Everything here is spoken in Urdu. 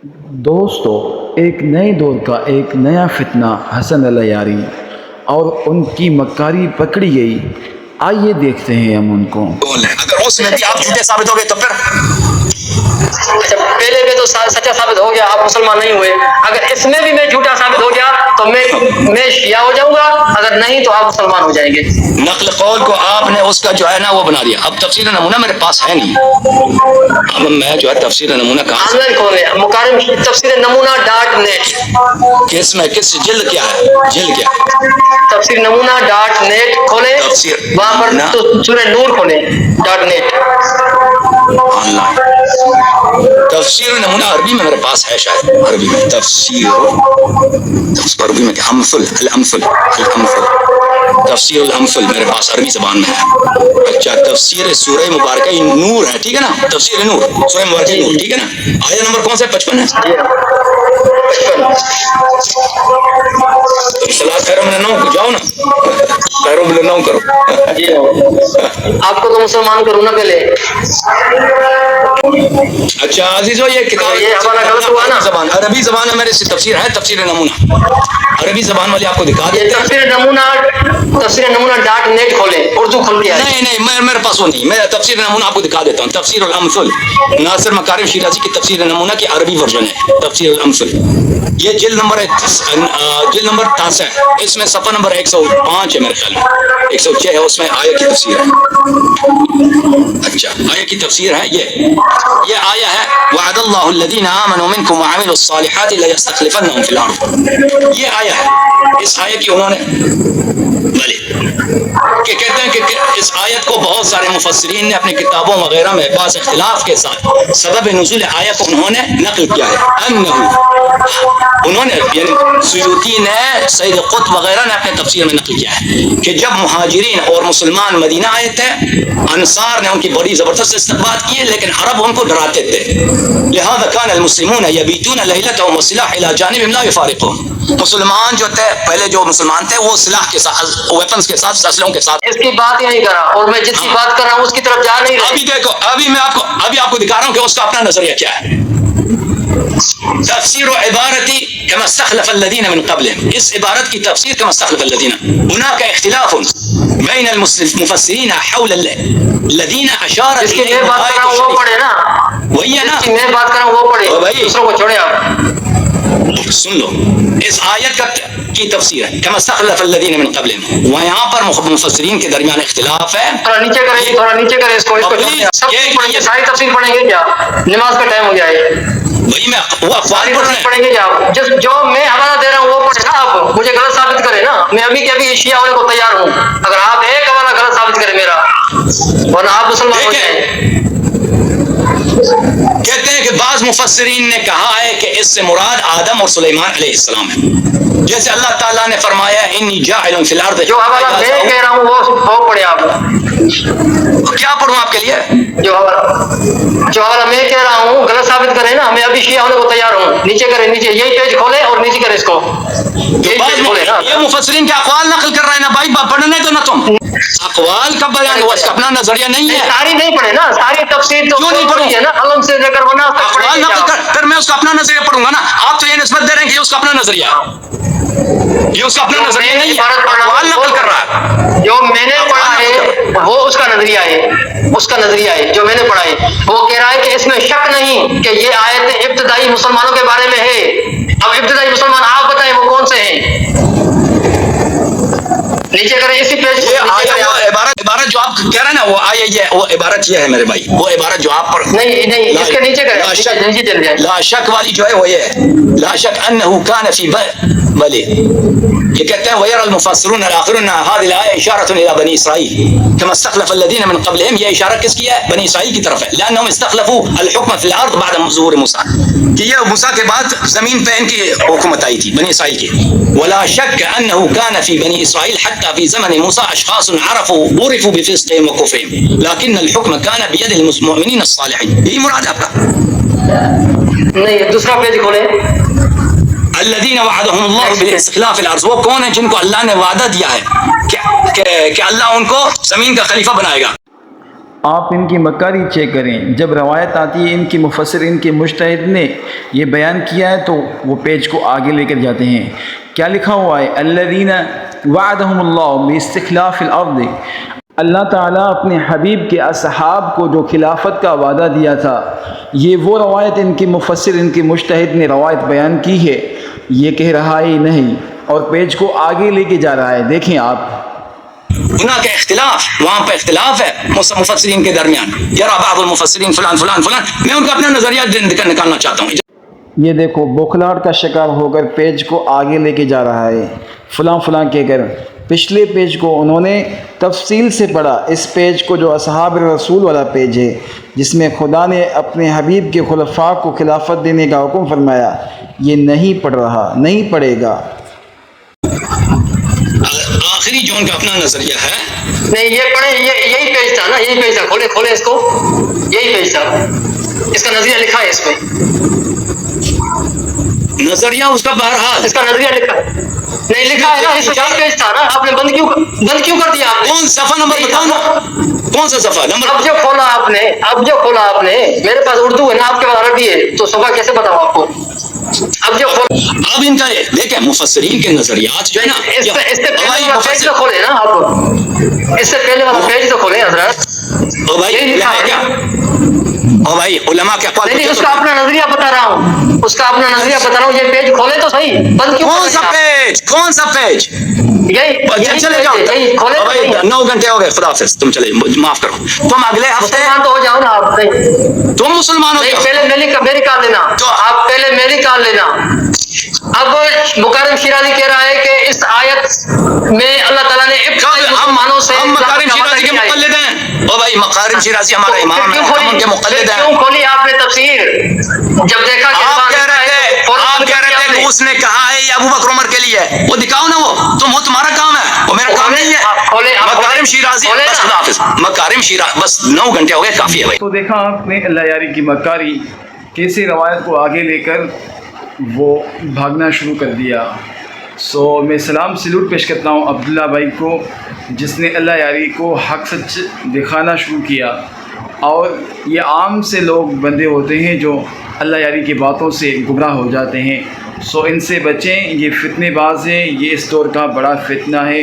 دوستو، ایک نئے دور کا ایک نیا فتنہ حسن العیاری اور ان کی مکاری پکڑی گئی۔ آئیے دیکھتے ہیں ہم ان کو۔ اگر اس میں بھی آپ جھوٹے ثابت ہو گئے تو پھر پہلے میں تو سچا ثابت ہو گیا، آپ مسلمان نہیں ہوئے۔ اگر اس میں بھی میں جھوٹا ثابت ہو گیا تو میں شیعہ ہو جاؤں گا، اگر نہیں تو آپ مسلمان ہو جائیں گے۔ نقل قول کو آپ نے اس کا جو ہے نا وہ بنا دیا۔ اب تفسیر نمونہ میرے پاس ہے نہیں، اب میں جو ہے تفسیر نمونہ کہاں سے؟ آن لائن کھولیں، مکارم تفسیر نمونہ .net۔ کس میں کس جلد کیا ہے؟ جلد کیا ہے؟ تفسیر نمونہ .net کھولیں، وہاں پر سورہ نور کھولیں .net آن لائن۔ تفسیر نمونہ عربی میں میرے پاس ہے، شاید عربی میں تفسیر عربی میں کیا الامثل تفسیر الامثل میرے پاس عربی زبان میں ہے۔ اچھا، تفسیر سورہ مبارکہ نور ہے، ٹھیک ہے نا؟ تفسیر نور، سورہ مبارکہ نور، ٹھیک ہے نا؟ آیت نمبر کون سا ہے؟ 55 ہے۔ صلاۃ خیر من النوم جاؤ نا، خیر من النوم کرو۔ آپ کو تو مسلمان کروں نا پہلے۔ اچھا عزیزو، یہ کتاب یہ حوالہ غلط ہوا نا؟ زبان عربی زبان میں میرے سے تفسیر ہے، تفسیر نمونہ عربی زبان والی آپ کو دکھا یہ دیتے ہیں۔ تفسیر نمونہ .net کھولیں، اردو کھلتی ہے۔ نہیں میرے پاس وہ نہیں، میں تفسیر نمونہ آپ کو دکھا دیتا ہوں۔ تفسیر الامثل، ناصر مکارم شیرازی کی تفسیر نمونہ کی عربی ورژن ہے تفسیر الامثل۔ یہ جلد نمبر 9 ہے، اس میں صفحہ نمبر 105 ہے میرے خیال میں، 106 ہے، اس میں آیت کی تفسیر ہے۔ اچھا، آیت کی تفسیر ہے یہ آیا ہے وعد اللہ الذین آمنوا منکم وعملوا الصالحات لیستخلفنہم فی الارض۔ یہ آیا ہے، اس آیت کی انہوں نے کہ کہتے ہیں کہ اس آیت کو بہت سارے مفسرین نے اپنی کتابوں وغیرہ میں بعض اختلاف کے ساتھ سبب نزول آیت کو انہوں نے نقل کیا ہے۔ انہوں نے یعنی سیوطی نے، سید قطب وغیرہ نے اپنے تفسیر میں نقل کیا ہے کہ جب مہاجرین اور مسلمان مدینہ آئے تھے، انصار نے ان کی بڑی زبردست استقبال کی، لیکن عرب ان کو ڈراتے تھے، لہذا کان المسلمون یبیتون لیلتهم والسلاح الى جانبهم لا يفارقهم۔ مسلمان جو تھے، پہلے جو مسلمان تھے، وہ سلاح کے ساتھ، ویپنز کے ساتھ، اسلحوں کے ساتھ، اس کی بات ہی نہیں کر رہا، اور میں جس کی بات کر رہا ہوں اس کی طرف جا نہیں رہا۔ ابھی دیکھو، ابھی آپ کو دکھا رہا ہوں کہ اس کا اپنا نظریہ کیا ہے۔ تفسیر عبارتی كما استخلف الذين من قبلهم، اس عبارت کی تفسیر كما استخلف الذين، هناك اختلاف بين المفسرين حول الذين اشار جس کی میں بات کر رہا ہوں وہ پڑھے نا، وہی ہے نا، جس کی میں بات کر رہا ہوں وہ پڑھے، بھائی دوسروں کو چھوڑے آپ۔ سن لو، اس آیت کی تفسیر ہے كما استخلف الذين من قبلهم، وہاں پر مفسرین کے درمیان اختلاف ہے۔ تھوڑا نیچے کریں، تھوڑا نیچے کریں اس کو چھوڑیں گے، ساری تفسیر پڑھیں گے کیا؟ نماز کا ٹائم ہو گیا ہے۔ وہی میں وہ افعال پڑھ رہے ہیں، پڑھیں گے کیا؟ جو میں حوالہ دے رہا ہوں وہ پڑھے نا آپ، مجھے غلط ثابت کرے نا، میں ابھی کے ابھی شیعہ ہونے کو تیار ہوں اگر آپ ایک حوالہ غلط ثابت کرے میرا، ورنہ آپ مسلمان ہو جائیں۔ کہتے ہیں کہ بعض مفسرین نے کہا ہے کہ اس سے مراد آدم اور سلیمان علیہ السلام ہے، جیسے اللہ تعالیٰ نے فرمایا انی جاعل فی الارض۔ جو حوالہ میں کہہ رہا ہوں وہ پڑھے آپ۔ کیا پڑھوں آپ کے لیے؟ جو حوالہ میں کہہ رہا ہوں غلط ثابت کرے نا، میں ابھی شیعہ ہونے کو تیار ہوں۔ نیچے کریں، نیچے یہی پیج کھولے اور نیچے کریں اس کو، یہی پیج کھولے نا۔ یہ مفسرین کے اقوال نقل کر رہے ہیں نا بھائی، پڑھنے تو نہ تم اقوال کا بیان ہوا، اس کا اپنا نظریہ نہیں ہے۔ ساری نہیں پڑھے نا، ساری تفسیر تو کیوں نہیں پڑھی ہے نا، علم سے لے کر ورنہ اقوال نقل کر، پھر میں اس کا اپنا نظریہ پڑھوں گا نا۔ آپ تو یہ نسبت دے رہے ہیں کہ یہ اس کا اپنا نظریہ، یہ اس کا اپنا نظریہ نہیں ہے، اقوال نقل کر رہا ہے۔ جو میں نے پڑھا ہے وہ اس کا نظریہ ہے، اس کا نظریہ ہے جو میں نے پڑھا ہے۔ وہ کہہ رہا ہے کہ اس میں شک نہیں کہ یہ آیت ابتدائی مسلمانوں کے بارے میں ہے۔ اب ابتدائی مسلمان آپ بتائیں وہ کون سے ہیں؟ نیچے کریں اسی پیج عبارت جو آپ کہہ رہے ہیں نا، وہ وہ عبارت یہ ہے میرے بھائی، وہ عبارت جو آپ پر نہیں اس کے نیچے کریں، نیچے چل جائیں۔ لا شک والی جو ہے وہ یہ ہے، لا شک انه كان في بلے، یہ کہتے ہیں وَيَرَى الْمُفَسِّرُونَ الْآخِرُونَ هذه الآية إشارة إلى بني إسرائيل كما استخلف الذين من قبلهم، یہ اشارہ کس کی ہے؟ بنی اسرائیل کی طرف ہے، لأنهم استخلفوا الحكم في الأرض بعد ظهور موسى، کہ یہ موسیٰ کے بعد زمین پہ ان کی حکومت آئی تھی بنی اسرائیل کی۔ ولا شك أنه كان في بني إسرائيل حتى في زمن موسى أشخاص عرفوا بفسقهم وكفرهم لكن الحكم كان بيد المؤمنين الصالحين، یہی مراد آپ کا؟ نہیں، دوسرا پیج کھولیں۔ الذين وعدهم الله بالاستخلاف الارض، وہ کون ہیں جن کو اللہ نے وعدہ دیا ہے کہ اللہ ان کو زمین کا خلیفہ بنائے گا۔ آپ ان کی مکاری چیک کریں. جب روایت آتی ہے ان کی مفسر ان کے مجتہد نے یہ بیان کیا ہے تو وہ پیج کو آگے لے کر جاتے ہیں. کیا لکھا ہوا ہے؟ الذین وعدہم اللہ باستخلاف الارض. اللہ تعالیٰ اپنے حبیب کے اصحاب کو جو خلافت کا وعدہ دیا تھا، یہ وہ روایت ان کے مفسر ان کے مجتہد نے روایت بیان کی ہے. یہ کہہ رہا ہے نہیں، اور پیج کو آگے لے کے جا رہا ہے. دیکھیں آپ، گناہ کا اختلاف، وہاں پہ اختلاف ہے مفسرین کے درمیان. یرا بعض المفسرین فلان فلان فلان. میں ان کا اپنا نظریہ نکالنا چاہتا ہوں. یہ دیکھو بوکھلاہٹ کا شکار ہو کر پیج کو آگے لے کے جا رہا ہے فلاں فلاں کہہ کر. پچھلے پیج کو انہوں نے تفصیل سے پڑھا. اس پیج کو جو اصحاب رسول والا پیج ہے، جس میں خدا نے اپنے حبیب کے خلفاء کو خلافت دینے کا حکم فرمایا، یہ نہیں پڑھ رہا، نہیں پڑھے گا. آخری جو ان کا اپنا نظریہ ہے. نہیں یہ پڑھیں، یہی پیج تھا نا، یہی پیج تھا. کھولے اس کو، یہی پیج تھا. اس کا نظریہ لکھا ہے اس میں. نظریہ اس کا بہرحال، اس کا نظریہ لکھا ہے. نہیں لکھا ہے نا، اس میں یہی پیج تھا نا. آپ نے بند کیوں کر دیا؟ آپ نے کون صفحہ نمبر بتاؤ نا، کون سا صفحہ نمبر؟ اب جو کھولا آپ نے، میرے پاس اردو ہے نا، آپ کے پاس عربی ہے، تو صفحہ کیسے بتاؤں آپ کو؟ اب جو اب ان کا دیکھیں مفسرین کے نظریات جو ہے نا، اس سے پہلے والا پیج تو کھولے نا آپ، اس سے پہلے والا پیج تو کھولے حضرت. او بھائی کیا، او بھائی علماء کے اقوال. نہیں اس کا اپنا نظریہ بتا رہا ہوں، اس کا اپنا نظریہ بتا رہا ہوں. یہ پیج کھولے تو صحیح. بند کیوں؟ کون سا پیج، کون سا پیج؟ یہی چلے جاؤ کھولے. 9 گھنٹے ہو گئے. خدا حافظ. تم چلے، معاف کرو. تم اگلے ہفتے مسلمان تو ہو جاؤ نا آپ. تم مسلمان ہو نہیں، جاؤ. پہلے میری کال لینا. تو آپ پہلے میری کال لینا. اب مکرم شیرازی کہہ رہا ہے کہ اس آیت میں اللہ تعالیٰ نے مسلمانوں سے ہم مکارم شیرازی کے مقلد ہیں. او بھائی مکارم شیرازی ہمارا امام ہے، ہم ان کے مقلد ہیں. کیوں کھولی آپ نے تفسیر؟ جب دیکھا کہ آپ کہہ رہے تھے کہ اس نے کہا ہے یہ ابو بکر عمر کے لیے، وہ دکھاؤ نا. وہ تمہارا کام ہے، وہ میرا کام نہیں ہے. مکارم شیرازی بس. خدا حافظ. مکارم شیرازی بس 9 گھنٹے ہو گئے، کافی ہے بھائی. تو دیکھا آپ نے اللہ یاری کی مکاری کیسے روایت کو آگے لے کر وہ بھاگنا شروع کر دیا. میں سلام سلوٹ پیش کرتا ہوں عبداللہ بھائی کو، جس نے اللہ یاری کو حق سچ دکھانا شروع کیا. اور یہ عام سے لوگ بندے ہوتے ہیں جو اللہ یاری کی باتوں سے گمراہ ہو جاتے ہیں. ان سے بچیں، یہ فتنے باز ہیں، یہ اس دور کا بڑا فتنہ ہے.